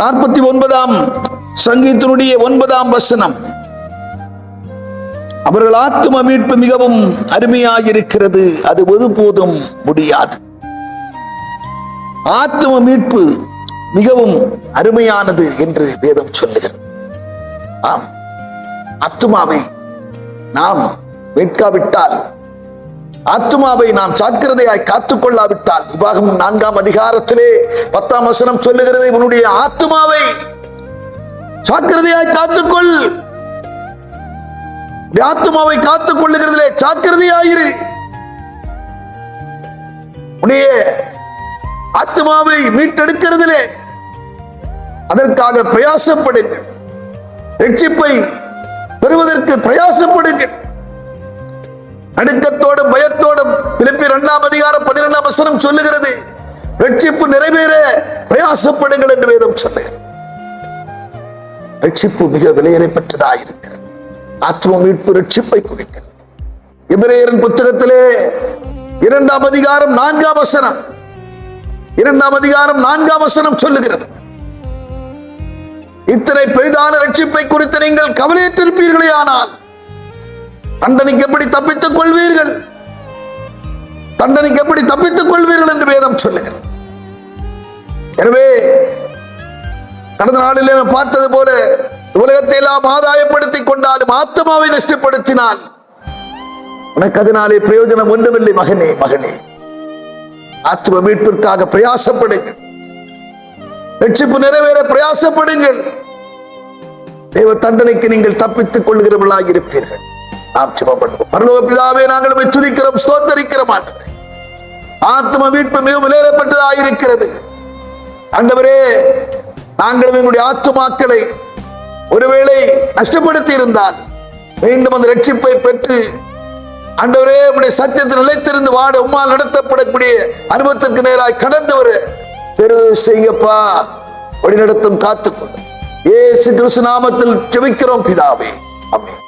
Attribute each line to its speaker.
Speaker 1: 49ஆம் சங்கீதத்தினுடைய 9ஆம் வசனம், அவர்கள் ஆத்தும மீட்பு மிகவும் அருமையாயிருக்கிறது, அது ஒருபோதும் முடியாது. ஆத்தும மீட்பு மிகவும் அருமையானது என்று வேதம் சொல்லுகிறது. ஆம், ஆத்துமாவை நாம் மீட்காவிட்டால், ஆத்துமாவை நாம் ஜாக்கிரதையாய் காத்துக்கொள்ளாவிட்டால், விபாகம் 4ஆம் அதிகாரத்திலே 10ஆம் வசனம் சொல்லுகிறது, உன்னுடைய ஆத்துமாவை ஜாக்கிரதையாய் காத்துக்கொள். ஆத்துமாவை காத்துக் கொள்ளுகிறதிலே ஜாக்கிரதையாயிரு. உடைய ஆத்துமாவை மீட்டெடுக்கிறதிலே அதற்காக பிரயாசப்படுங்கள். ரட்சிப்பை பெறுவதற்கு பிரயாசப்படுங்கள். நடுக்கத்தோடும் பயத்தோடும் பிலிப்பியர் 2ஆம் அதிகாரம் 12ஆம் வசனம் சொல்லுகிறது, ரட்சிப்பு நிறைவேற பிரயாசப்படுங்கள் என்று வேதம் சொல்லுகிறது. ரட்சிப்பு மிக விலையேறப்பட்டதாயிருக்கிறது. ஆத்தும மீட்பு ரட்சிப்பை குறிக்கிறது. எபிரேயரின் புத்தகத்திலே 2ஆம் அதிகாரம் 4ஆம் வசனம், 2ஆம் அதிகாரம் 4ஆம் வசனம் சொல்லுகிறது, இத்தனை பெரிதான ரட்சிப்பை குறித்து நீங்கள் கவலையற்றிருப்பீர்களே, ஆனால் தண்டனைக்கு எப்படி தப்பித்துக் கொள்வீர்கள், தண்டனைக்கு எப்படி தப்பித்துக் கொள்வீர்கள் என்று வேதம் சொல்லுகிறது. எனவே கடந்த நாளில் நாம் பார்த்தது போல, உலகத்தை எல்லாம் ஆதாயப்படுத்திக் கொண்டாலும் ஆத்மாவை நஷ்டப்படுத்தினால் உனக்கு அதனாலே பிரயோஜனம் ஒன்றுமில்லை. மகனே, மகளே, ஆத்ம மீட்பிற்காக பிரயாசப்படுங்கள். ரட்சிப்பு நிறைவேற பிரயாசப்படுங்கள். தேவ தண்டனைக்கு நீங்கள் தப்பித்துக் கொள்கிறவர்களாக இருப்பீர்கள். நாம் ஜெபம் பண்ணுவோம். பரலோக பிதாவே, நாங்கள் உம்மை துதிக்கிறோம், ஸ்தோத்தரிக்கிறோம். ஆண்டவரே, ஆத்ம மீட்பு மிகவும் விலையேறப்பட்டதாயிருக்கிறது. ஆண்டவரே, நாங்கள் எங்களுடைய ஆத்துமாக்களை ஒருவேளை நஷ்டப்படுத்தி இருந்தால் மீண்டும் அந்த ரட்சிப்பை பெற்று ஆண்டவரே உம்முடைய சத்தியத்தில் நிலைத்திருந்து வாட உம்மால் நடத்தப்படக்கூடிய அனுபவத்திற்கு நேராய் கடந்து வர பெருது செய்யப்பா. வழிநடத்தும் காத்துக்கொள்ளும். இயேசு கிறிஸ்து நாமத்தில் ஜெபிக்கிறோம் பிதாவே, ஆமென்.